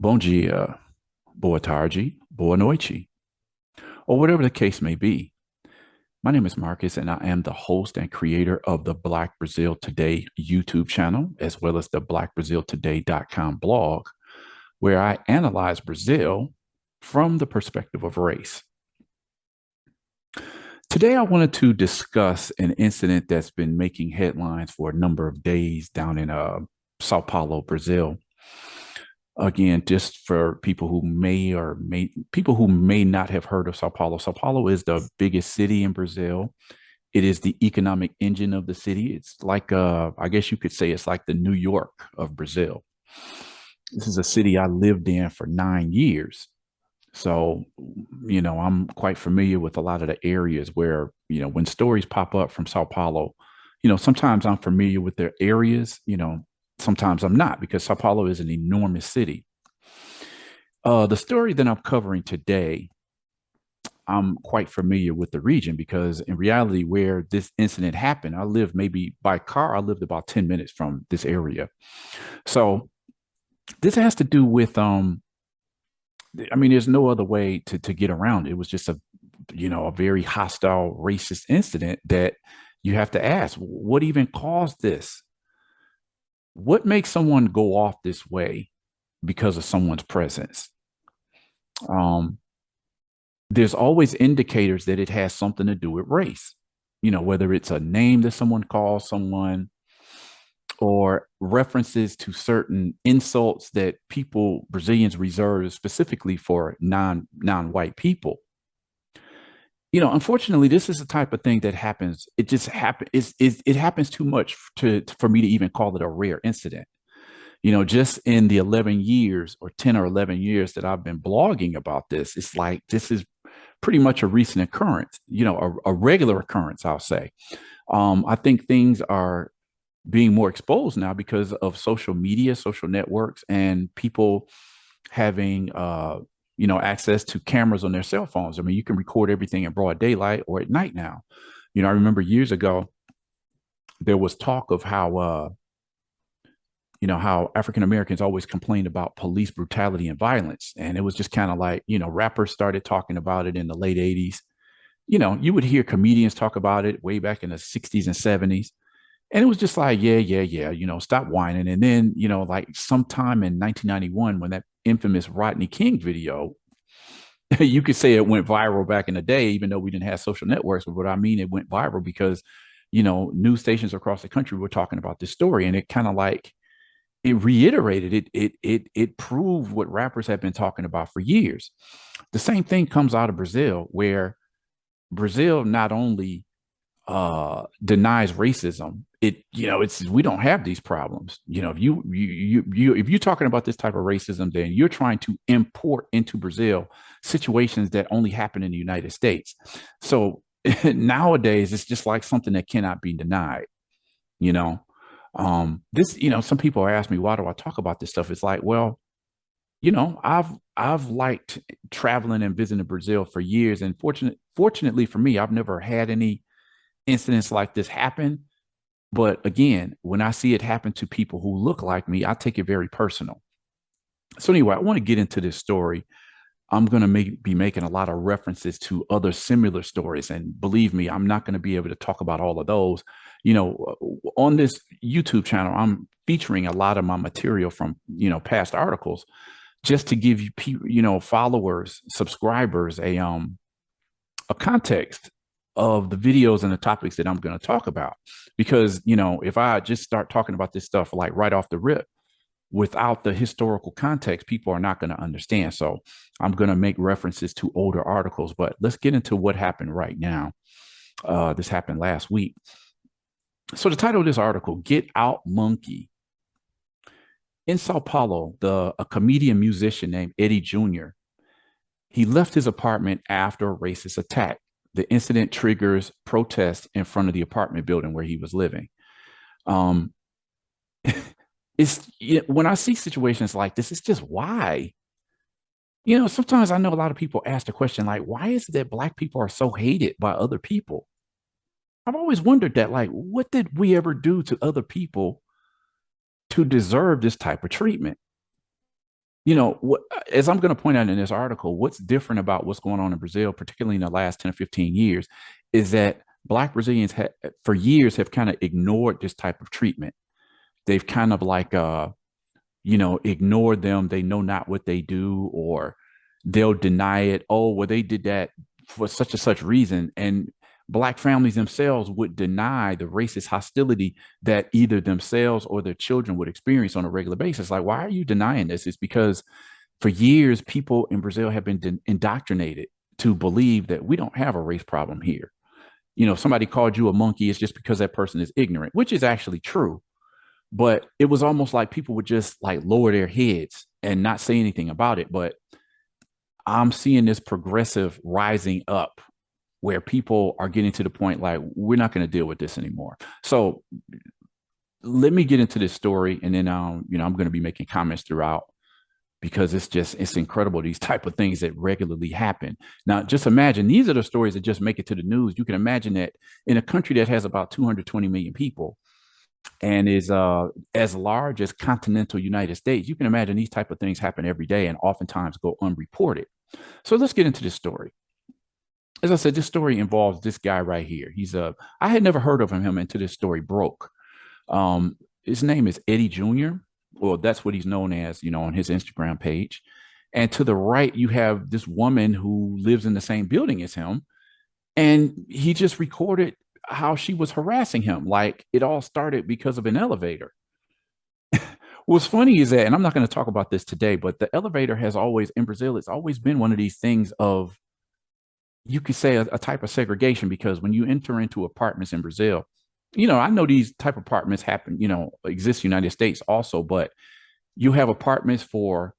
Bom dia, boa tarde, boa noite, or whatever the case may be. My name is Marcus, and I am the host and creator of the Black Brazil Today YouTube channel, as well as the blackbraziltoday.com blog, where I analyze Brazil from the perspective of race. Today, I wanted to discuss an incident that's been making headlines for a number of days down in Sao Paulo, Brazil. Again, just for people who may not have heard of Sao Paulo. Sao Paulo is the biggest city in Brazil. It is the economic engine of the city. It's like I guess you could say it's like the New York of Brazil. This is a city I lived in for 9 years. So, I'm quite familiar with a lot of the areas where, when stories pop up from Sao Paulo, sometimes I'm familiar with their areas, sometimes I'm not because Sao Paulo is an enormous city. The story that I'm covering today, I'm quite familiar with the region because in reality, where this incident happened, I live maybe by car, I lived about 10 minutes from this area. So this has to do with I mean, there's no other way to get around it. It was just a very hostile racist incident that you have to ask, what even caused this? What makes someone go off this way because of someone's presence? Um, there's always indicators that it has something to do with race, whether it's a name that someone calls someone or references to certain insults that Brazilians reserve specifically for non-white people. Unfortunately, this is the type of thing that happens. It just happens. It happens too much for me to even call it a rare incident. Just in the 11 years or 10 or 11 years that I've been blogging about this, it's like this is pretty much a recent occurrence, a regular occurrence, I'll say. I think things are being more exposed now because of social media, social networks, and people having, access to cameras on their cell phones. I mean, you can record everything in broad daylight or at night now. I remember years ago, there was talk of how African Americans always complained about police brutality and violence. And it was just kind of like, rappers started talking about it in the late 80s. You would hear comedians talk about it way back in the 60s and 70s. And it was just like, yeah, stop whining. And then, like sometime in 1991, when that infamous Rodney King video, you could say it went viral back in the day, even though we didn't have social networks. But what I mean, it went viral because, news stations across the country were talking about this story. And it kind of like, it reiterated it proved what rappers have been talking about for years. The same thing comes out of Brazil, where Brazil not only denies racism, it's we don't have these problems. If you're talking about this type of racism, then you're trying to import into Brazil situations that only happen in the United States. So nowadays it's just like something that cannot be denied, you know this, some people ask me, why do I talk about this stuff? It's like, well, I've liked traveling and visiting Brazil for years, and fortunately for me, I've never had any incidents like this happen. But again, when I see it happen to people who look like me, I take it very personal. So anyway, I want to get into this story. I'm going to be making a lot of references to other similar stories. And believe me, I'm not going to be able to talk about all of those. On this YouTube channel, I'm featuring a lot of my material from, past articles just to give you people, followers, subscribers, a context of the videos and the topics that I'm going to talk about. Because, if I just start talking about this stuff like right off the rip, without the historical context, people are not going to understand. So I'm going to make references to older articles, but let's get into what happened right now. This happened last week. So the title of this article, Get Out Monkey. In Sao Paulo, a comedian musician named Eddy Jr., he left his apartment after a racist attack. The incident triggers protests in front of the apartment building where he was living. Um, when I see situations like this, it's just why. Sometimes I know a lot of people ask the question, like, why is it that Black people are so hated by other people? I've always wondered that, like, what did we ever do to other people to deserve this type of treatment? what, as I'm going to point out in this article, what's different about what's going on in Brazil, particularly in the last 10 or 15 years, is that Black Brazilians for years have kind of ignored this type of treatment. They've kind of like, ignored them. They know not what they do, or they'll deny it. Oh, well, they did that for such and such reason. And Black families themselves would deny the racist hostility that either themselves or their children would experience on a regular basis. Like, why are you denying this? It's because for years, people in Brazil have been indoctrinated to believe that we don't have a race problem here. If somebody called you a monkey, it's just because that person is ignorant, which is actually true. But it was almost like people would just like lower their heads and not say anything about it. But I'm seeing this progressive rising up where people are getting to the point like, we're not going to deal with this anymore. So let me get into this story, and then I'm going to be making comments throughout, because it's incredible, these type of things that regularly happen. Now, just imagine, these are the stories that just make it to the news. You can imagine that in a country that has about 220 million people and is as large as continental United States, you can imagine these type of things happen every day and oftentimes go unreported. So let's get into this story. As I said, this story involves this guy right here. I had never heard of him until this story broke. His name is Eddy Jr. Well, that's what he's known as, on his Instagram page. And to the right, you have this woman who lives in the same building as him. And he just recorded how she was harassing him. Like, it all started because of an elevator. What's funny is that, and I'm not going to talk about this today, but the elevator has always, in Brazil, it's always been one of these things of, you could say, a type of segregation, because when you enter into apartments in Brazil, I know these type of apartments happen, exist in the United States also, but you have apartments for,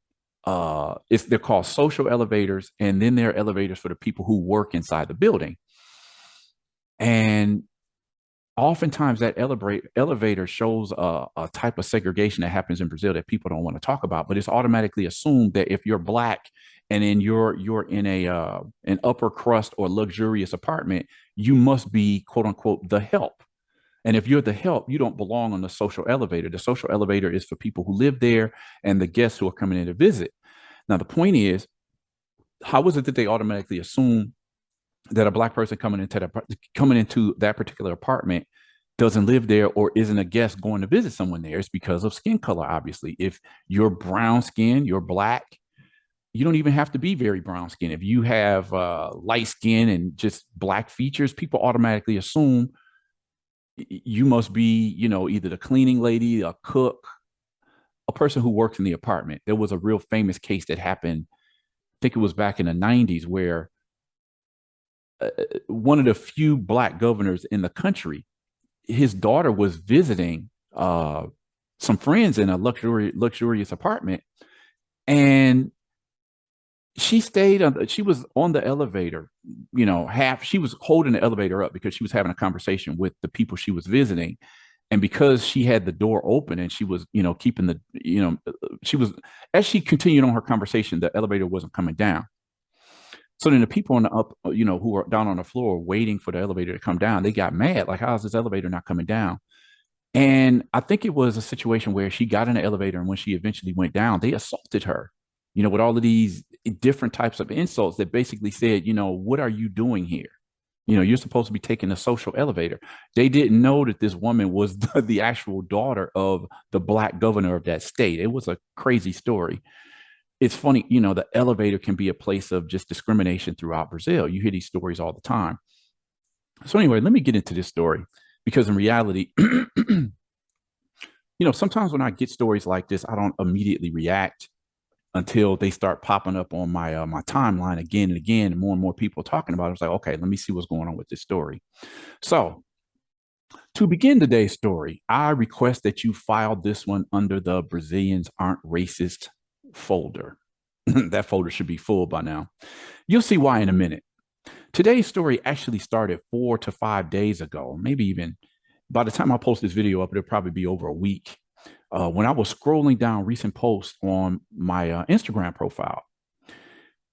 they're called social elevators, and then there are elevators for the people who work inside the building. And oftentimes that elevator shows a type of segregation that happens in Brazil that people don't want to talk about, but it's automatically assumed that if you're Black and then you're in an upper crust or luxurious apartment, you must be, quote unquote, the help. And if you're the help, you don't belong on the social elevator. The social elevator is for people who live there and the guests who are coming in to visit. Now, the point is, how is it that they automatically assume that a Black person coming into that particular apartment doesn't live there or isn't a guest going to visit someone there? It's because of skin color, obviously. If you're brown skin, you're Black, you don't even have to be very brown skin. If you have light skin and just Black features, people automatically assume you must be, either the cleaning lady, a cook, a person who works in the apartment. There was a real famous case that happened, I think it was back in the 90s, where one of the few Black governors in the country, his daughter was visiting some friends in a luxurious apartment, and she was on the elevator, she was holding the elevator up because she was having a conversation with the people she was visiting. And because she had the door open and she was, keeping she was, as she continued on her conversation, the elevator wasn't coming down. So then the people on the up, who were down on the floor waiting for the elevator to come down, they got mad. Like, how is this elevator not coming down? And I think it was a situation where she got in the elevator, and when she eventually went down, they assaulted her, with all of these different types of insults that basically said, what are you doing here? You're supposed to be taking the social elevator. They didn't know that this woman was the actual daughter of the Black governor of that state. It was a crazy story. It's funny, the elevator can be a place of just discrimination throughout Brazil. You hear these stories all the time. So anyway, let me get into this story, because in reality, sometimes when I get stories like this, I don't immediately react until they start popping up on my my timeline again and again, and more people talking about it. I was like, okay, let me see what's going on with this story. So to begin today's story, I request that you file this one under the Brazilians Aren't Racist folder. That folder should be full by now. You'll see why in a minute. Today's story actually started 4 to 5 days ago, maybe even by the time I post this video up, it'll probably be over a week. When I was scrolling down recent posts on my Instagram profile.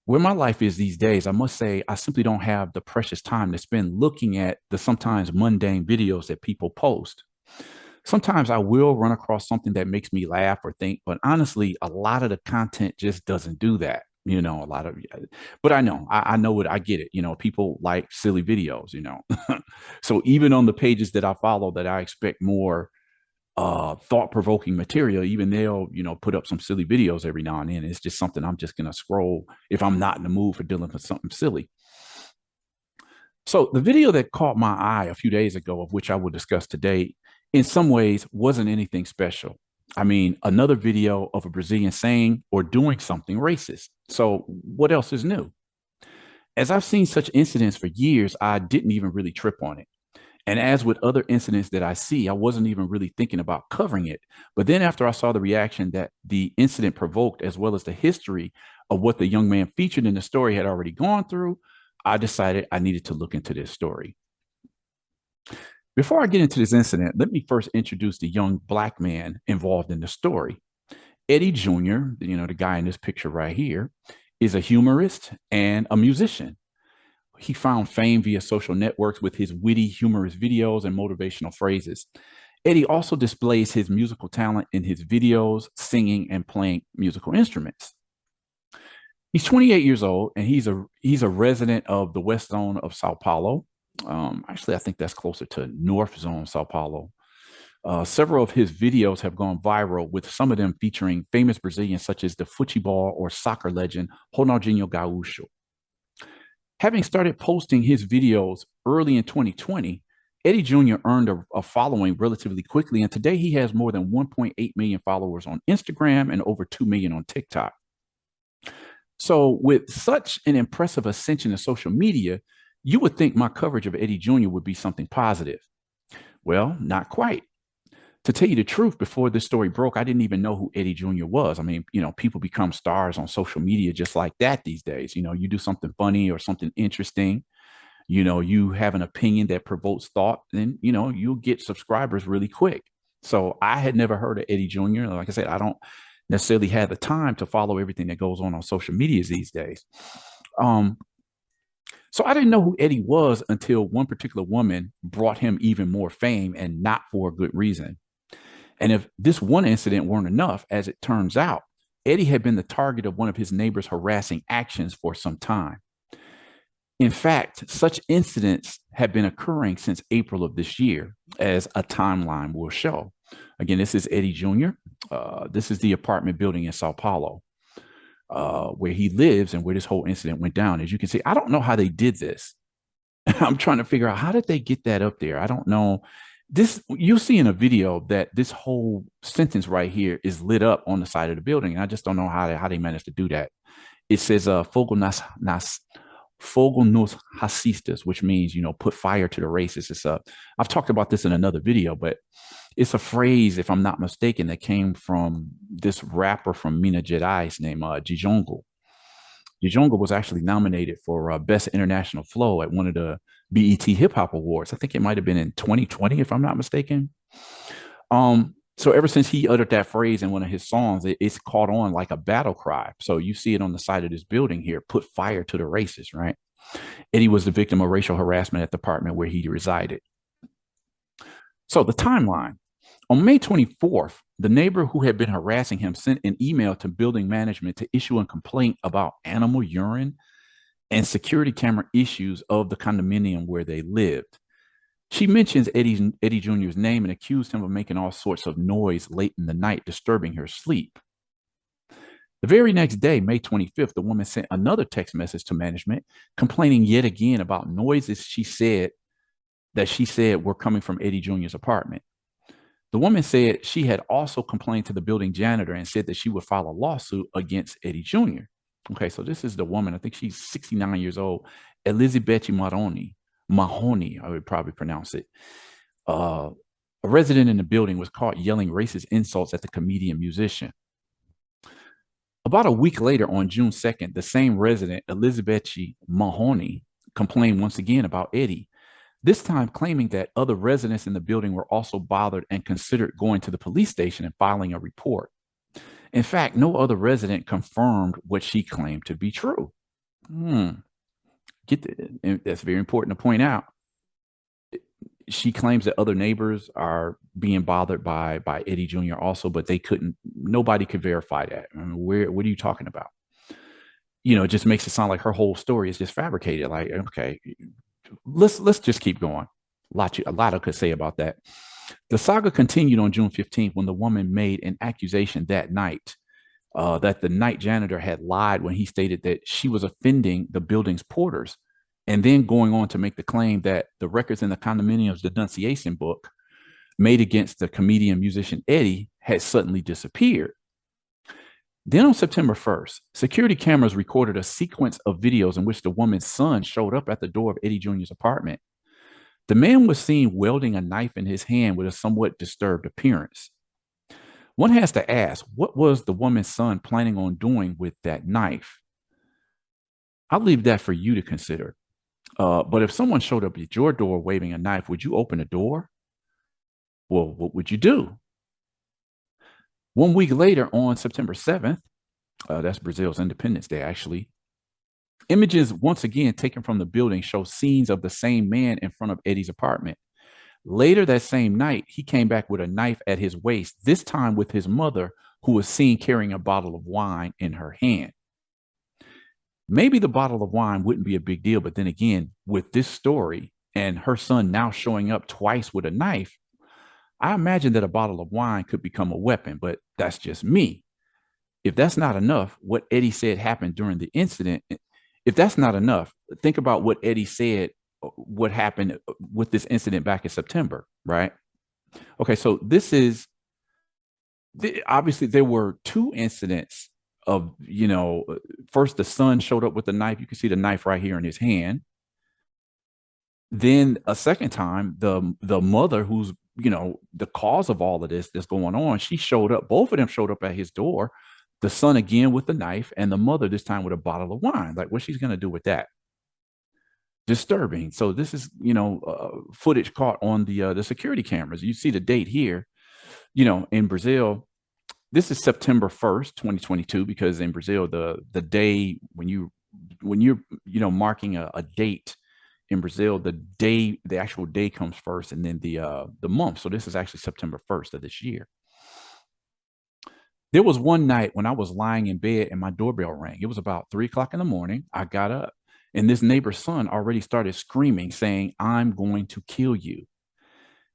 Where my life is these days, I must say, I simply don't have the precious time to spend looking at the sometimes mundane videos that people post. Sometimes I will run across something that makes me laugh or think, but honestly, a lot of the content just doesn't do that. A lot of, but I know it, I get it. People like silly videos. So even on the pages that I follow that I expect more thought-provoking material, even they'll put up some silly videos every now and then. It's just something I'm just gonna scroll if I'm not in the mood for dealing with something silly. So the video that caught my eye a few days ago, of which I will discuss today, in some ways wasn't anything special. I mean, another video of a Brazilian saying or doing something racist. So what else is new? As I've seen such incidents for years, I didn't even really trip on it. And as with other incidents that I see, I wasn't even really thinking about covering it. But then after I saw the reaction that the incident provoked, as well as the history of what the young man featured in the story had already gone through, I decided I needed to look into this story. Before I get into this incident, let me first introduce the young Black man involved in the story. Eddy Jr., the guy in this picture right here, is a humorist and a musician. He found fame via social networks with his witty, humorous videos and motivational phrases. Eddy also displays his musical talent in his videos, singing and playing musical instruments. He's 28 years old, and he's a resident of the West Zone of Sao Paulo. Actually, I think that's closer to North Zone Sao Paulo. Several of his videos have gone viral, with some of them featuring famous Brazilians such as the futebol or soccer legend Ronaldinho Gaúcho. Having started posting his videos early in 2020, Eddy Jr. earned a following relatively quickly, and today he has more than 1.8 million followers on Instagram and over 2 million on TikTok. So, with such an impressive ascension in social media, you would think my coverage of Eddy Jr. would be something positive. Well, not quite. To tell you the truth, before this story broke, I didn't even know who Eddy Jr. was. I mean, people become stars on social media just like that these days. You do something funny or something interesting, you have an opinion that provokes thought, then, you'll get subscribers really quick. So I had never heard of Eddy Jr. Like I said, I don't necessarily have the time to follow everything that goes on social medias these days. So I didn't know who Eddy was until one particular woman brought him even more fame, and not for a good reason. And if this one incident weren't enough, as it turns out, Eddy had been the target of one of his neighbor's harassing actions for some time. In fact, such incidents have been occurring since April of this year, as a timeline will show. Again, this is Eddy Jr. This is the apartment building in Sao Paulo, where he lives and where this whole incident went down. As you can see, I don't know how they did this. I'm trying to figure out, how did they get that up there? I don't know. This, you'll see in a video that this whole sentence right here is lit up on the side of the building, and I just don't know how they managed to do that. It says fogo nos racistas, which means, put fire to the racists. I've talked about this in another video, but it's a phrase, if I'm not mistaken, that came from this rapper from Minas Gerais named Djongo. Djongo was actually nominated for Best International Flow at one of the BET Hip Hop Awards. I think it might have been in 2020, if I'm not mistaken. So ever since he uttered that phrase in one of his songs, it's caught on like a battle cry. So you see it on the side of this building here, put fire to the racists, right? Eddy was the victim of racial harassment at the apartment where he resided. So the timeline. On May 24th, the neighbor who had been harassing him sent an email to building management to issue a complaint about animal urine and security camera issues of the condominium where they lived. She mentions Eddy Jr.'s name and accused him of making all sorts of noise late in the night, disturbing her sleep. The very next day, May 25th, the woman sent another text message to management complaining yet again about noises she said were coming from Eddy Jr.'s apartment. The woman said she had also complained to the building janitor and said that she would file a lawsuit against Eddy Jr. Okay, so this is the woman. I think she's 69 years old, Elizabeth Mahoney, I would probably pronounce it. A resident in the building was caught yelling racist insults at the comedian musician. About a week later, on June 2nd, the same resident, Elizabeth Mahoney, complained once again about Eddy, this time claiming that other residents in the building were also bothered and considered going to the police station and filing a report. In fact, no other resident confirmed what she claimed to be true. That's very important to point out. She claims that other neighbors are being bothered by Eddy Jr. also, but they couldn't. Nobody could verify that. I mean, where? What are you talking about? It just makes it sound like her whole story is just fabricated. Like, okay, let's just keep going. A lot I could say about that. The saga continued on June 15th when the woman made an accusation that night that the night janitor had lied when he stated that she was offending the building's porters, and then going on to make the claim that the records in the condominium's denunciation book made against the comedian musician Eddy had suddenly disappeared. Then on September 1st, security cameras recorded a sequence of videos in which the woman's son showed up at the door of Eddy Jr.'s apartment. The man was seen wielding a knife in his hand with a somewhat disturbed appearance. One has to ask, what was the woman's son planning on doing with that knife? I'll leave that for you to consider. But if someone showed up at your door waving a knife, would you open the door? Well, what would you do? 1 week later, on September 7th, that's Brazil's Independence Day, actually, images once again taken from the building show scenes of the same man in front of Eddy's apartment. Later that same night, he came back with a knife at his waist, this time with his mother, who was seen carrying a bottle of wine in her hand. Maybe the bottle of wine wouldn't be a big deal, but then again, with this story and her son now showing up twice with a knife, I imagine that a bottle of wine could become a weapon, but that's just me. If that's not enough, what Eddy said happened during the incident, if that's not enough, think about what Eddy said, what happened with this incident back in September, right? Okay, so this is obviously there were two incidents of, first the son showed up with the knife. You can see the knife right here in his hand. Then a second time, the mother, who's the cause of all of this that's going on, she showed up. Both of them showed up at his door. The son again with the knife, and the mother this time with a bottle of wine. Like, what she's gonna do with that? Disturbing. So this is footage caught on the security cameras. You see the date here. In Brazil, this is September 1st, 2022, because in Brazil, the day when you're marking a date in Brazil, the actual day comes first, and then the month. So this is actually September 1st of this year. There was one night when I was lying in bed and my doorbell rang. It was about 3 o'clock in the morning. I got up, and this neighbor's son already started screaming, saying, "I'm going to kill you."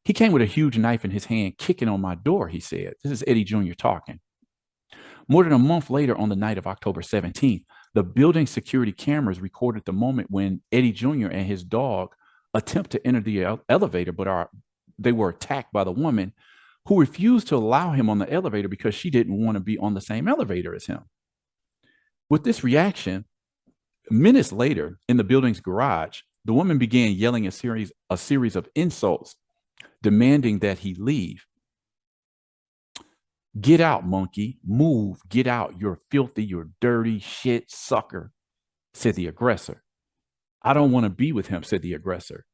He came with a huge knife in his hand, kicking on my door, he said. This is Eddy Jr. talking. More than a month later, on the night of October 17th, the building security cameras recorded the moment when Eddy Jr. and his dog attempt to enter the elevator, but they were attacked by the woman, who refused to allow him on the elevator because she didn't want to be on the same elevator as him. With this reaction, minutes later, in the building's garage, the woman began yelling a series of insults, demanding that he leave. "Get out, monkey. Move. Get out. You're filthy. You're dirty shit sucker," said the aggressor. "I don't want to be with him," said the aggressor,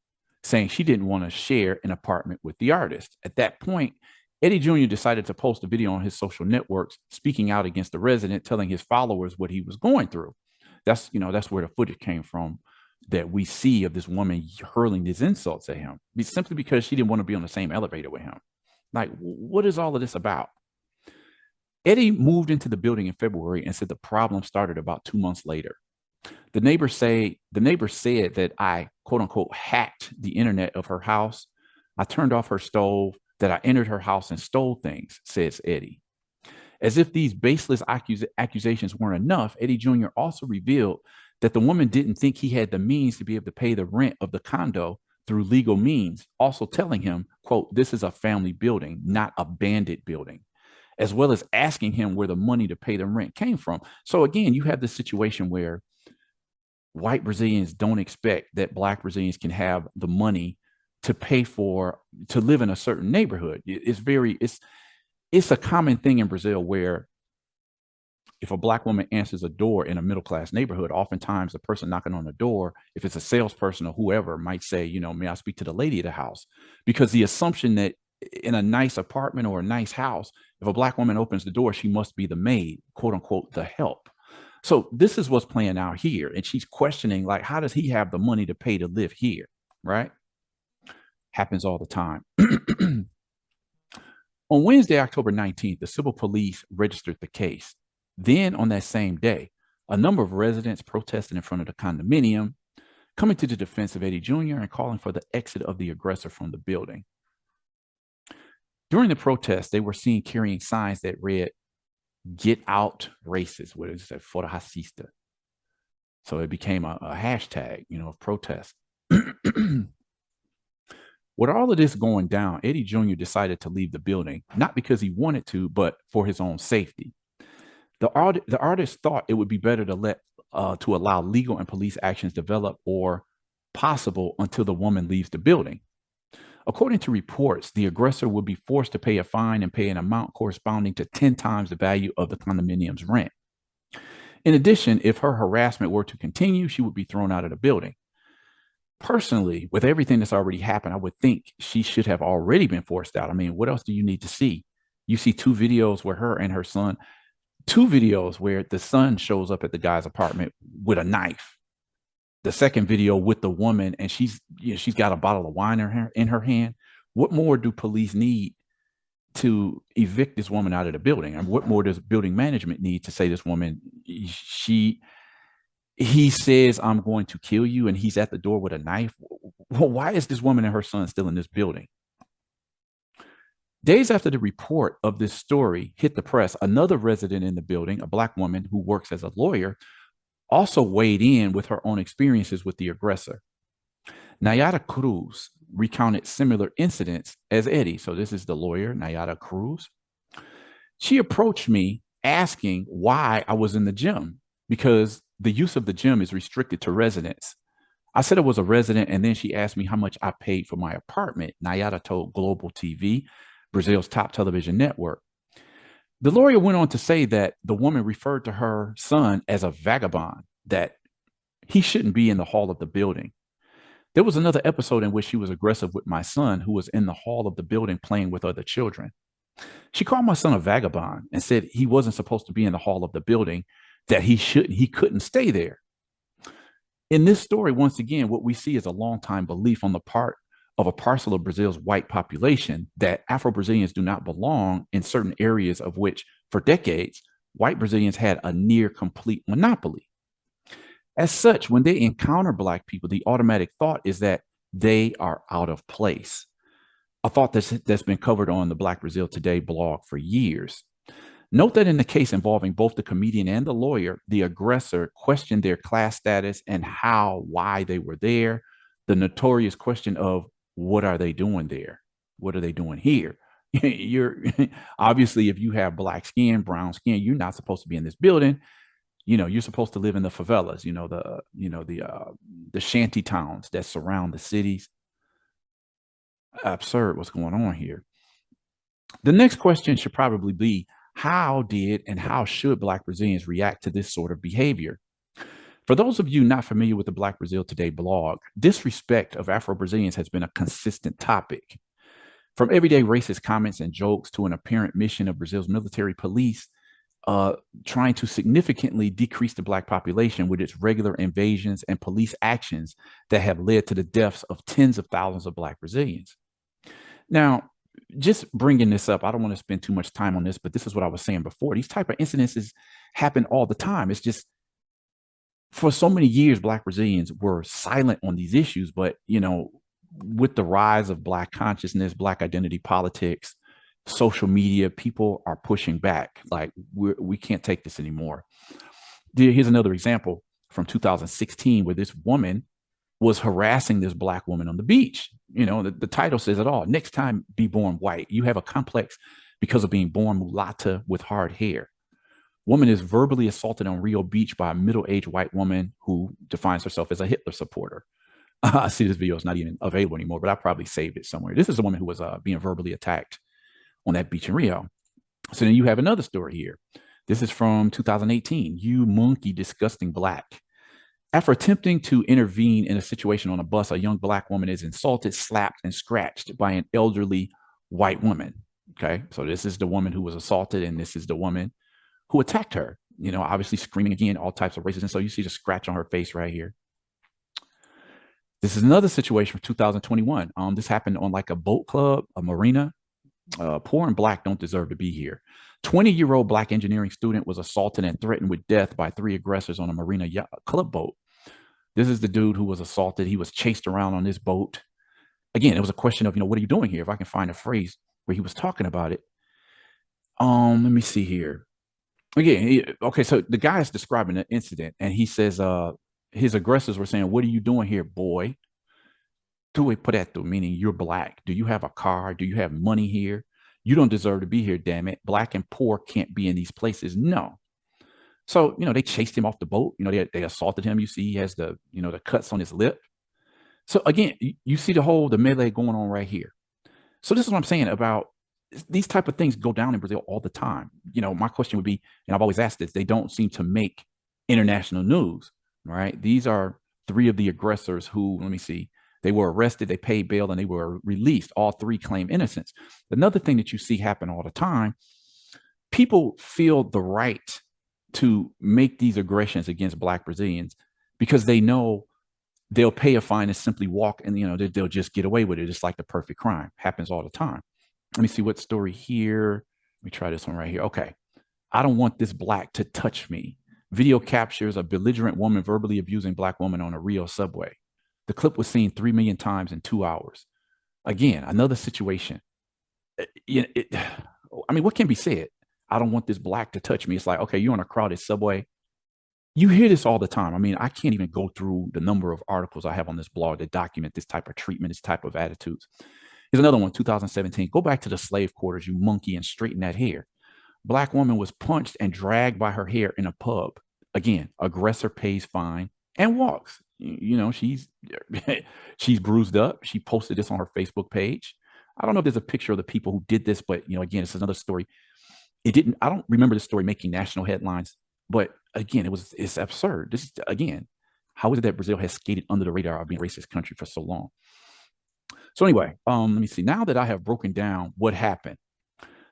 saying she didn't want to share an apartment with the artist. At that point, Eddy Jr. decided to post a video on his social networks, speaking out against the resident, telling his followers what he was going through. That's where the footage came from that we see of this woman hurling these insults at him, simply because she didn't want to be on the same elevator with him. Like, what is all of this about? Eddy moved into the building in February and said the problem started about 2 months later. The neighbor said that I, quote unquote, hacked the internet of her house. I turned off her stove, that I entered her house and stole things, says Eddy. As if these baseless accusations weren't enough, Eddy Jr. also revealed that the woman didn't think he had the means to be able to pay the rent of the condo through legal means, also telling him, quote, "This is a family building, not a bandit building," as well as asking him where the money to pay the rent came from. So again, you have this situation where white Brazilians don't expect that Black Brazilians can have the money to pay to live in a certain neighborhood. It's a common thing in Brazil where if a Black woman answers a door in a middle-class neighborhood, oftentimes the person knocking on the door, if it's a salesperson or whoever, might say, "May I speak to the lady of the house?" Because the assumption that in a nice apartment or a nice house, if a Black woman opens the door, she must be the maid, quote unquote, the help. So this is what's playing out here. And she's questioning, like, how does he have the money to pay to live here? Right. Happens all the time. On Wednesday, October 19th, the civil police registered the case. Then, on that same day, a number of residents protested in front of the condominium, coming to the defense of Eddy Jr. and calling for the exit of the aggressor from the building. During the protest, they were seen carrying signs that read, "Get out racist," what is that, for the racista. So it became a hashtag, of protest. With all of this going down, Eddy Jr. decided to leave the building, not because he wanted to, but for his own safety. The artist thought it would be better to allow legal and police actions develop or possible until the woman leaves the building. According to reports, the aggressor would be forced to pay a fine and pay an amount corresponding to 10 times the value of the condominium's rent. In addition, if her harassment were to continue, she would be thrown out of the building. Personally, with everything that's already happened, I would think she should have already been forced out. I mean, what else do you need to see? You see two videos where her and her son, two videos where the son shows up at the guy's apartment with a knife. The second video with the woman, and she's got a bottle of wine in her hand. What more do police need to evict this woman out of the building? And what more does building management need to say this woman, he says, "I'm going to kill you," and he's at the door with a knife? Well, why is this woman and her son still in this building? Days after the report of this story hit the press, another resident in the building, a Black woman who works as a lawyer, also weighed in with her own experiences with the aggressor. Nayara Cruz recounted similar incidents as Eddy. So this is the lawyer, Nayara Cruz. She approached me asking why I was in the gym, because the use of the gym is restricted to residents. I said I was a resident, and then she asked me how much I paid for my apartment. Nayara told Global TV, Brazil's top television network. The lawyer went on to say that the woman referred to her son as a vagabond, that he shouldn't be in the hall of the building. There was another episode in which she was aggressive with my son, who was in the hall of the building playing with other children. She called my son a vagabond and said he wasn't supposed to be in the hall of the building, that he couldn't stay there. In this story, once again, what we see is a long-time belief on the part of a parcel of Brazil's white population that Afro-Brazilians do not belong in certain areas of which, for decades, white Brazilians had a near complete monopoly. As such, when they encounter Black people, the automatic thought is that they are out of place. A thought that's been covered on the Black Brazil Today blog for years. Note that in the case involving both the comedian and the lawyer, the aggressor questioned their class status and why they were there. The notorious question of, what are they doing there? What are they doing here? You're obviously, if you have Black skin, brown skin, you're not supposed to be in this building. You're supposed to live in the favelas, the shanty towns that surround the cities. Absurd what's going on here. The next question should probably be, how did and how should Black Brazilians react to this sort of behavior? For those of you not familiar with the Black Brazil Today blog, disrespect of Afro-Brazilians has been a consistent topic. From everyday racist comments and jokes to an apparent mission of Brazil's military police trying to significantly decrease the Black population with its regular invasions and police actions that have led to the deaths of tens of thousands of Black Brazilians. Now, just bringing this up, I don't want to spend too much time on this, but this is what I was saying before. These type of incidences happen all the time. It's just, for so many years, Black Brazilians were silent on these issues, but, with the rise of Black consciousness, Black identity politics, social media, people are pushing back. Like, we can't take this anymore. Here's another example from 2016 where this woman was harassing this Black woman on the beach. The title says it all. Next time, be born white. You have a complex because of being born mulatta with hard hair. Woman is verbally assaulted on Rio Beach by a middle-aged white woman who defines herself as a Hitler supporter. I see this video is not even available anymore, but I probably saved it somewhere. This is a woman who was being verbally attacked on that beach in Rio. So then you have another story here. This is from 2018. You monkey, disgusting Black. After attempting to intervene in a situation on a bus, a young Black woman is insulted, slapped, and scratched by an elderly white woman. Okay, so this is the woman who was assaulted, and this is the woman who attacked her. Obviously screaming again, all types of racism. So you see the scratch on her face right here. This is another situation from 2021. This happened on like a boat club, a marina. Poor and black don't deserve to be here. 20-year-old black engineering student was assaulted and threatened with death by three aggressors on a marina club boat. This is the dude who was assaulted. He was chased around on this boat. Again, it was a question of, what are you doing here? If I can find a phrase where he was talking about it. Let me see here. Again, okay, so the guy is describing the incident, and he says, his aggressors were saying, "What are you doing here, boy? Tu preto," meaning you're black. Do you have a car? Do you have money here? You don't deserve to be here, damn it. Black and poor can't be in these places. No. So, they chased him off the boat. They assaulted him. You see, he has the cuts on his lip. So again, you see the melee going on right here. So this is what I'm saying about these type of things go down in Brazil all the time. My question would be, and I've always asked this, they don't seem to make international news, right? These are three of the aggressors who, let me see, they were arrested, they paid bail, and they were released. All three claim innocence. Another thing that you see happen all the time, people feel the right to make these aggressions against Black Brazilians because they know they'll pay a fine and simply walk, and they'll just get away with it. It's like the perfect crime. Happens all the time. Let me see what story here. Let me try this one right here. Okay. I don't want this black to touch me. Video captures a belligerent woman verbally abusing Black woman on a Rio subway. The clip was seen 3 million times in 2 hours. Again, another situation. What can be said? I don't want this black to touch me. It's like, okay, you're on a crowded subway. You hear this all the time. I can't even go through the number of articles I have on this blog that document this type of treatment, this type of attitudes. Here's another one, 2017. Go back to the slave quarters, you monkey, and straighten that hair. Black woman was punched and dragged by her hair in a pub. Again, aggressor pays fine and walks. She's she's bruised up. She posted this on her Facebook page. I don't know if there's a picture of the people who did this, but again, it's another story. I don't remember the story making national headlines, but again, it's absurd. This is, again, how is it that Brazil has skated under the radar of being a racist country for so long? So anyway, let me see. Now that I have broken down what happened,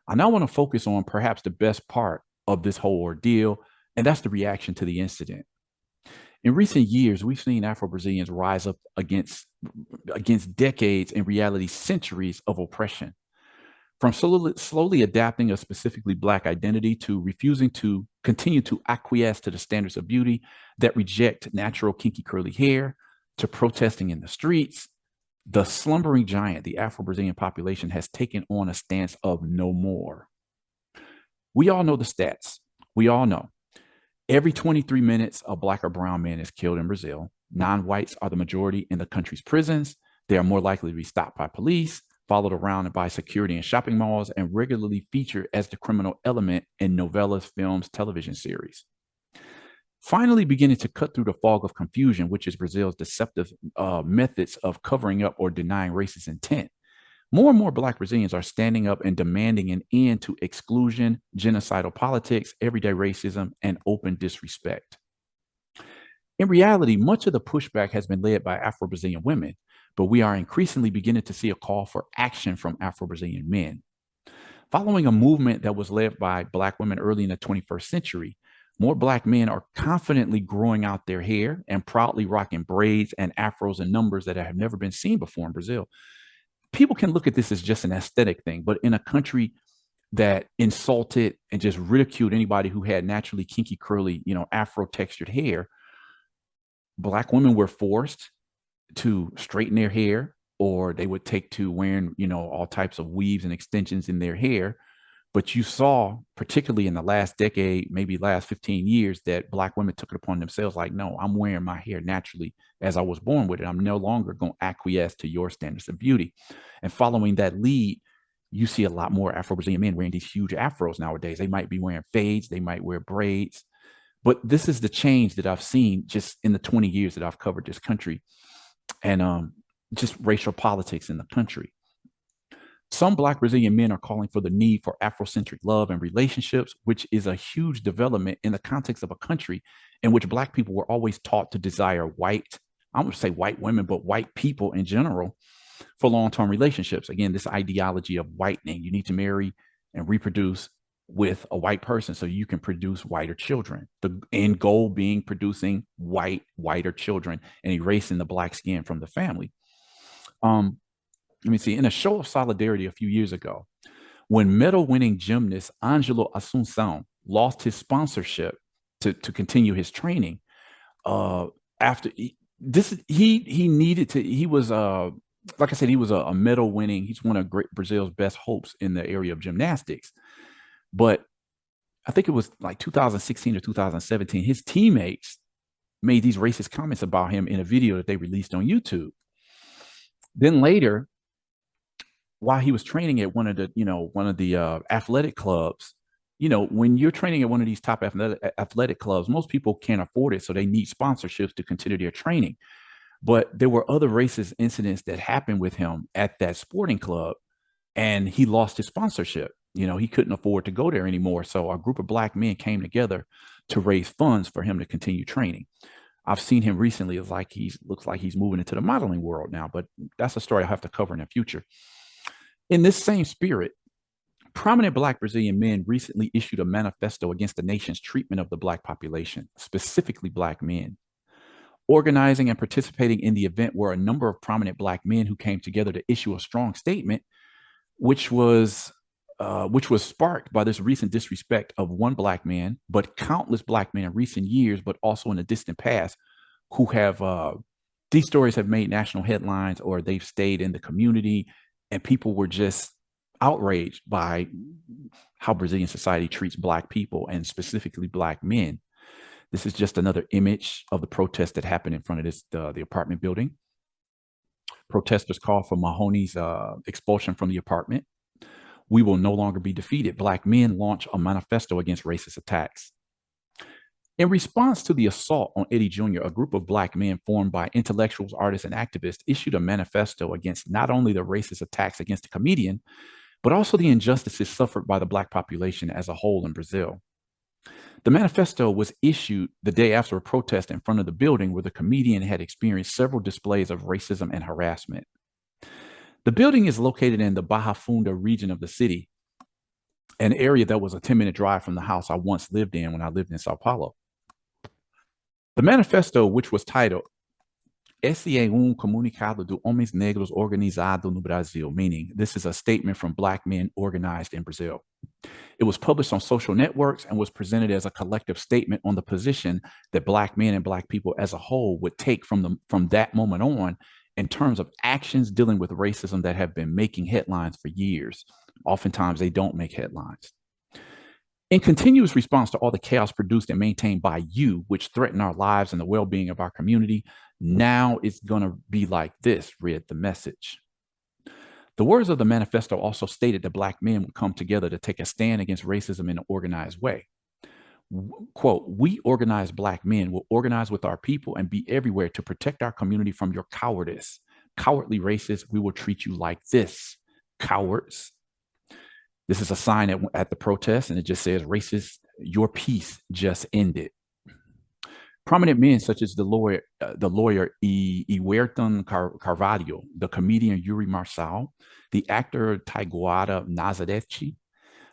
I now want to focus on perhaps the best part of this whole ordeal, and that's the reaction to the incident. In recent years, we've seen Afro-Brazilians rise up against decades, in reality, centuries of oppression. From slowly adapting a specifically Black identity to refusing to continue to acquiesce to the standards of beauty that reject natural kinky curly hair, to protesting in the streets, the slumbering giant, the Afro-Brazilian population, has taken on a stance of no more. We all know the stats. We all know. Every 23 minutes, a Black or brown man is killed in Brazil. Non-whites are the majority in the country's prisons. They are more likely to be stopped by police, followed around by security in shopping malls, and regularly featured as the criminal element in novellas, films, television series. Finally beginning to cut through the fog of confusion, which is Brazil's deceptive methods of covering up or denying racist intent, more and more Black Brazilians are standing up and demanding an end to exclusion, genocidal politics, everyday racism, and open disrespect. In reality, much of the pushback has been led by Afro-Brazilian women, but we are increasingly beginning to see a call for action from Afro-Brazilian men. Following a movement that was led by Black women early in the 21st century, more Black men are confidently growing out their hair and proudly rocking braids and afros in numbers that have never been seen before in Brazil. People can look at this as just an aesthetic thing, but in a country that insulted and just ridiculed anybody who had naturally kinky, curly, Afro textured hair, Black women were forced to straighten their hair, or they would take to wearing, all types of weaves and extensions in their hair. But you saw, particularly in the last decade, maybe last 15 years, that Black women took it upon themselves, like, no, I'm wearing my hair naturally as I was born with it. I'm no longer going to acquiesce to your standards of beauty. And following that lead, you see a lot more Afro-Brazilian men wearing these huge afros nowadays. They might be wearing fades, they might wear braids. But this is the change that I've seen just in the 20 years that I've covered this country, and just racial politics in the country. Some Black Brazilian men are calling for the need for Afrocentric love and relationships, which is a huge development in the context of a country in which Black people were always taught to desire white, I would say white women, but white people in general, for long-term relationships. Again, this ideology of whitening, you need to marry and reproduce with a white person so you can produce whiter children. The end goal being producing whiter children and erasing the black skin from the family. Um, Let me see. In a show of solidarity a few years ago, when medal-winning gymnast Angelo Assunção lost his sponsorship to continue his training, uh, after he needed to. He was like I said, he was a medal-winning. He's one of great Brazil's best hopes in the area of gymnastics. But I think it was like 2016 or 2017. His teammates made these racist comments about him in a video that they released on YouTube. Then later, while he was training at one of the athletic clubs, when you're training at one of these top athletic clubs, most people can't afford it, so they need sponsorships to continue their training. But there were other racist incidents that happened with him at that sporting club, and he lost his sponsorship. He couldn't afford to go there anymore. So a group of black men came together to raise funds for him to continue training. I've seen him recently. It's like looks like he's moving into the modeling world now, but that's a story I'll have to cover in the future. In this same spirit, prominent black Brazilian men recently issued a manifesto against the nation's treatment of the black population, specifically black men. Organizing and participating in the event were a number of prominent black men who came together to issue a strong statement, which was sparked by this recent disrespect of one black man, but countless black men in recent years, but also in the distant past, who have these stories have made national headlines, or they've stayed in the community, and people were just outraged by how Brazilian society treats black people, and specifically black men. This is just another image of the protest that happened in front of the apartment building. Protesters called for Mahoney's expulsion from the apartment. We will no longer be defeated. Black men launch a manifesto against racist attacks. In response to the assault on Eddy Jr., a group of black men formed by intellectuals, artists, and activists issued a manifesto against not only the racist attacks against the comedian, but also the injustices suffered by the black population as a whole in Brazil. The manifesto was issued the day after a protest in front of the building where the comedian had experienced several displays of racism and harassment. The building is located in the Barra Funda region of the city, an area that was a 10-minute drive from the house I once lived in when I lived in Sao Paulo. The manifesto, which was titled Esse é comunicado de homens negros organizado no Brasil, meaning this is a statement from black men organized in Brazil. It was published on social networks and was presented as a collective statement on the position that black men and black people as a whole would take from that moment on in terms of actions dealing with racism that have been making headlines for years. Oftentimes, they don't make headlines. In continuous response to all the chaos produced and maintained by you, which threaten our lives and the well-being of our community, now it's going to be like this, read the message. The words of the manifesto also stated that black men would come together to take a stand against racism in an organized way. Quote, we organized black men will organize with our people and be everywhere to protect our community from your cowardice. Cowardly racists, we will treat you like this, cowards. This is a sign at the protest, and it just says, racist, your peace just ended. Prominent men such as the lawyer Iwerton Carvalho, the comedian Yuri Marçal, the actor Taiguara Nazareth,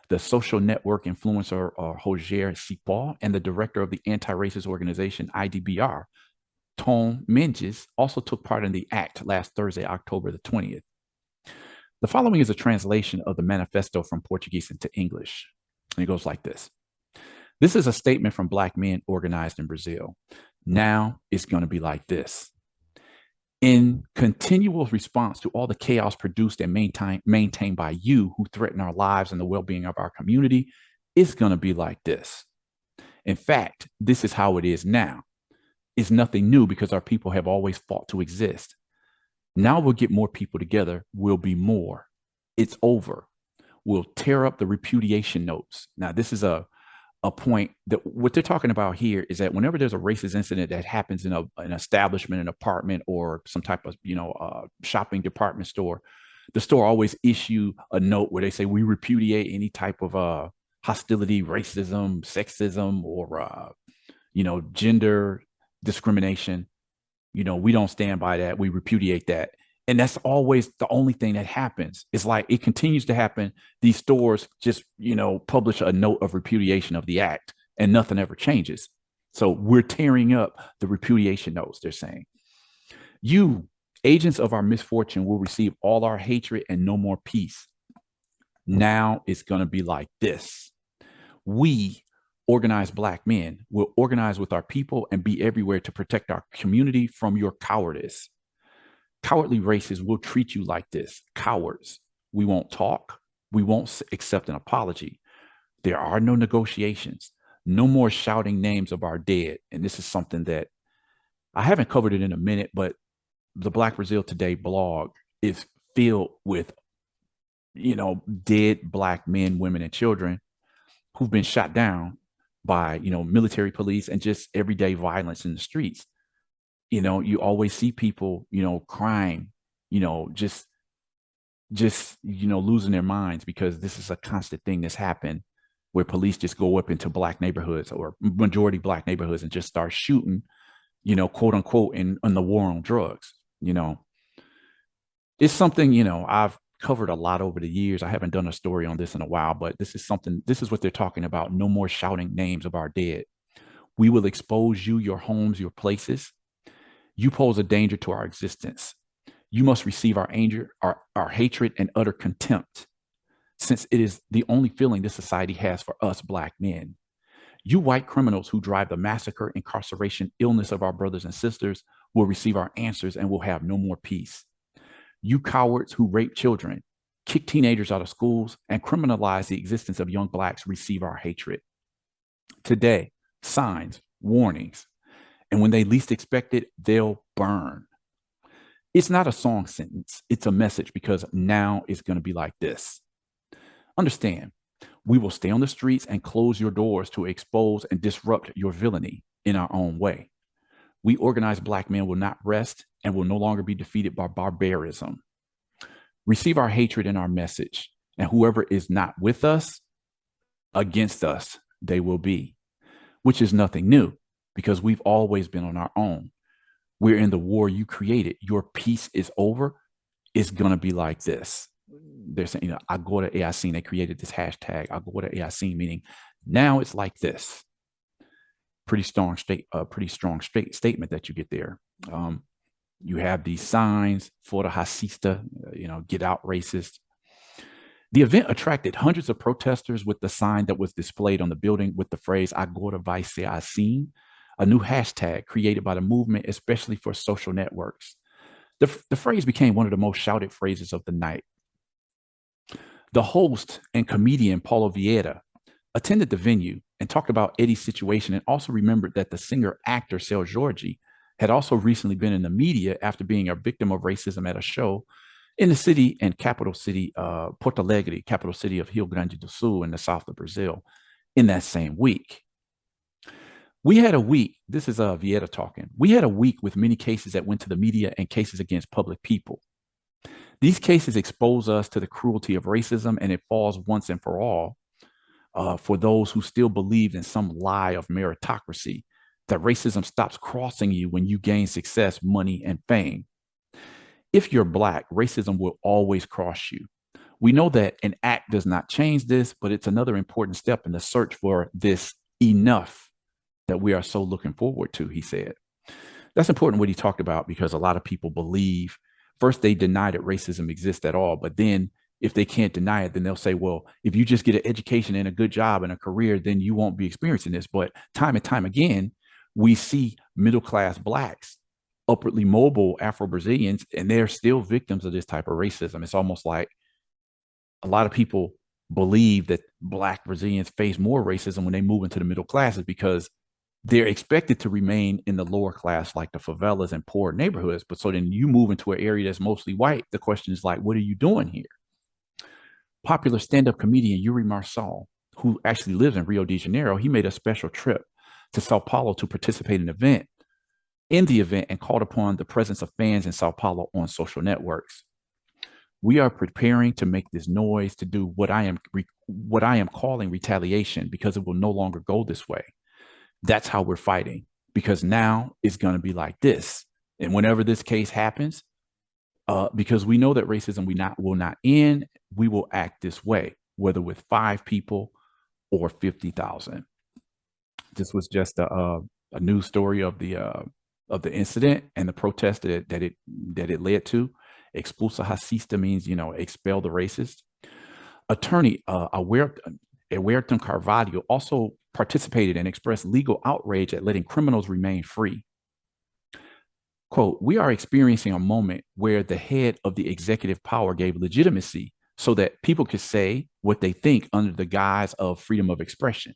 the social network influencer Roger Cipó, and the director of the anti-racist organization IDBR, Tom Mendes, also took part in the act last Thursday, October the 20th. The following is a translation of the manifesto from Portuguese into English, and it goes like this. This is a statement from black men organized in Brazil. Now it's going to be like this. In continual response to all the chaos produced and maintained by you who threaten our lives and the well-being of our community, it's going to be like this. In fact, this is how it is now. It's nothing new because our people have always fought to exist. Now we'll get more people together. We'll be more. It's over. We'll tear up the repudiation notes. Now, this is a point that what they're talking about here is that whenever there's a racist incident that happens in an establishment, an apartment, or some type of shopping department store, the store always issue a note where they say we repudiate any type of hostility, racism, sexism, or gender discrimination. We don't stand by that. We repudiate that. And that's always the only thing that happens. It's like it continues to happen. These stores just, publish a note of repudiation of the act and nothing ever changes. So we're tearing up the repudiation notes, they're saying. You, agents of our misfortune, will receive all our hatred and no more peace. Now it's going to be like this. We, organized Black men, will organize with our people and be everywhere to protect our community from your cowardice. Cowardly races will treat you like this. Cowards. We won't talk. We won't accept an apology. There are no negotiations. No more shouting names of our dead. And this is something that I haven't covered it in a minute, but the Black Brazil Today blog is filled with, dead Black men, women, and children who've been shot down by, military police and just everyday violence in the streets. You always see people, crying, just losing their minds because this is a constant thing that's happened where police just go up into Black neighborhoods or majority Black neighborhoods and just start shooting, quote unquote, in the war on drugs. It's something, I've covered a lot over the years. I haven't done a story on this in a while, but this is what they're talking about. No more shouting names of our dead. We will expose you, your homes, your places. You pose a danger to our existence. You must receive our anger, our hatred, and utter contempt, since it is the only feeling this society has for us Black men. You white criminals who drive the massacre, incarceration, illness of our brothers and sisters will receive our answers and will have no more peace. You cowards who rape children, kick teenagers out of schools, and criminalize the existence of young Blacks receive our hatred. Today, signs, warnings, and when they least expect it, they'll burn. It's not a song sentence. It's a message because now it's going to be like this. Understand, we will stay on the streets and close your doors to expose and disrupt your villainy in our own way. We organized Black men will not rest and will no longer be defeated by barbarism. Receive our hatred and our message, and whoever is not with us, against us, they will be, which is nothing new because we've always been on our own. We're in the war you created. Your peace is over. It's going to be like this. They're saying, agora é assim. They created this hashtag, agora é assim, meaning now it's like this. Pretty strong statement that you get there. You have these signs, fora racista, get out racist. The event attracted hundreds of protesters with the sign that was displayed on the building with the phrase agora vai ser assim, a new hashtag created by the movement, especially for social networks. The phrase became one of the most shouted phrases of the night. The host and comedian Paulo Vieira attended the venue and talked about Eddy's situation and also remembered that the singer-actor Seu Jorge had also recently been in the media after being a victim of racism at a show in the city and capital city, Porto Alegre, capital city of Rio Grande do Sul in the south of Brazil, in that same week. We had a week, this is Vieira talking, we had a week with many cases that went to the media and cases against public people. These cases expose us to the cruelty of racism, and it falls once and for all for those who still believe in some lie of meritocracy, that racism stops crossing you when you gain success, money, and fame. If you're Black, racism will always cross you. We know that an act does not change this, but it's another important step in the search for this enough that we are so looking forward to, he said. That's important what he talked about because a lot of people believe, first they deny that racism exists at all, but then if they can't deny it, then they'll say, well, if you just get an education and a good job and a career, then you won't be experiencing this. But time and time again, we see middle-class Blacks, upwardly mobile Afro-Brazilians, and they're still victims of this type of racism. It's almost like a lot of people believe that Black Brazilians face more racism when they move into the middle classes because they're expected to remain in the lower class, like the favelas and poor neighborhoods. But so then you move into an area that's mostly white. The question is like, what are you doing here? Popular stand-up comedian Yuri Marçal, who actually lives in Rio de Janeiro, he made a special trip to Sao Paulo to participate in the event and called upon the presence of fans in Sao Paulo on social networks. We are preparing to make this noise to do what I am calling retaliation because it will no longer go this way. That's how we're fighting because now it's going to be like this. And whenever this case happens, because we know that racism will not end. We will act this way, whether with 5 people or 50,000. This was just a news story of the incident and the protest that it led to. Expulsa racista means, expel the racist. Attorney Awerton Carvalho also participated and expressed legal outrage at letting criminals remain free. Quote, we are experiencing a moment where the head of the executive power gave legitimacy so that people could say what they think under the guise of freedom of expression.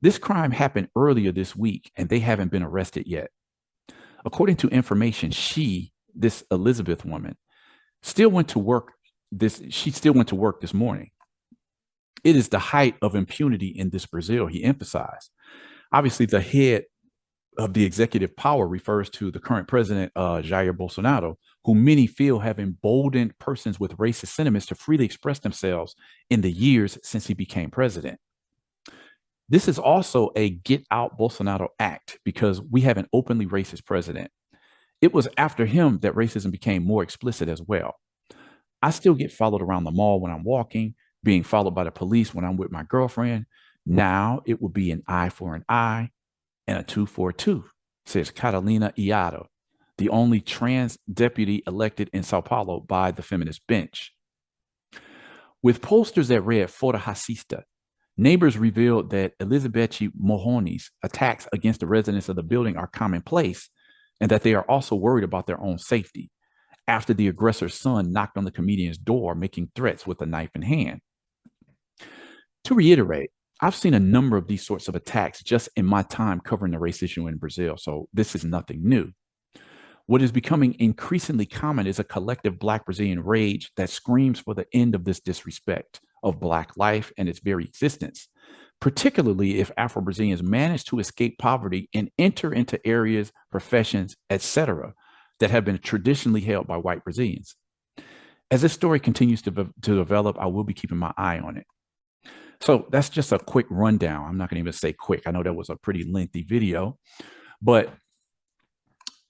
This crime happened earlier this week, and they haven't been arrested yet. According to information, this Elizabeth woman, still went to work she still went to work this morning. It is the height of impunity in this Brazil, he emphasized. Obviously, the head of the executive power refers to the current president, Jair Bolsonaro, who many feel have emboldened persons with racist sentiments to freely express themselves in the years since he became president. This is also a get out Bolsonaro act because we have an openly racist president. It was after him that racism became more explicit as well. I still get followed around the mall when I'm walking, being followed by the police when I'm with my girlfriend. Now it will be an eye for an eye and a tooth for a tooth, says Catalina Iado, the only trans deputy elected in São Paulo by the feminist bench. With posters that read Fora Racista, neighbors revealed that Elizabeth Mohoni's attacks against the residents of the building are commonplace and that they are also worried about their own safety after the aggressor's son knocked on the comedian's door, making threats with a knife in hand. To reiterate, I've seen a number of these sorts of attacks just in my time covering the race issue in Brazil, so this is nothing new. What is becoming increasingly common is a collective Black Brazilian rage that screams for the end of this disrespect of Black life and its very existence, particularly if Afro-Brazilians manage to escape poverty and enter into areas, professions, etc., that have been traditionally held by white Brazilians. As this story continues to develop, I will be keeping my eye on it. So that's just a quick rundown. I'm not going to even say quick. I know that was a pretty lengthy video, but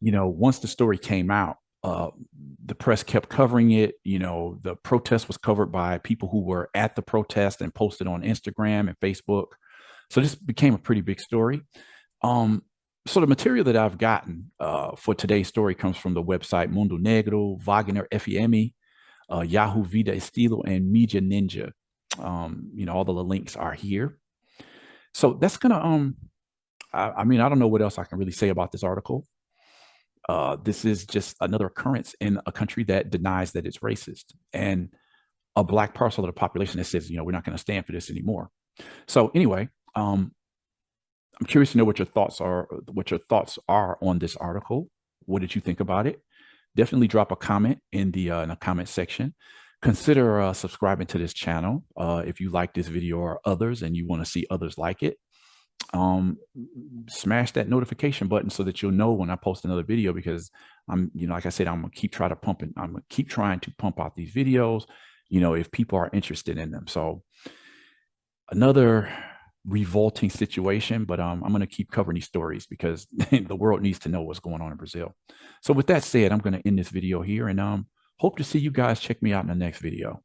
once the story came out, the press kept covering it. The protest was covered by people who were at the protest and posted on Instagram and Facebook. So this became a pretty big story. So the material that I've gotten for today's story comes from the website Mundo Negro, Wagner FM, Yahoo Vida Estilo, and Media Ninja. All the links are here. So that's gonna I mean, I don't know what else I can really say about this article. This is just another occurrence in a country that denies that it's racist, and a Black parcel of the population that says, we're not going to stand for this anymore. So anyway, I'm curious to know what your thoughts are on this article. What did you think about it? Definitely drop a comment in the comment section. Consider subscribing to this channel if you like this video or others and you want to see others like it. Smash that notification button so that you'll know when I post another video, because like I said, I'm gonna keep trying to pump out these videos, if people are interested in them. So another revolting situation, but I'm going to keep covering these stories because the world needs to know what's going on in Brazil. So with that said, I'm going to end this video here, and hope to see you guys check me out in the next video.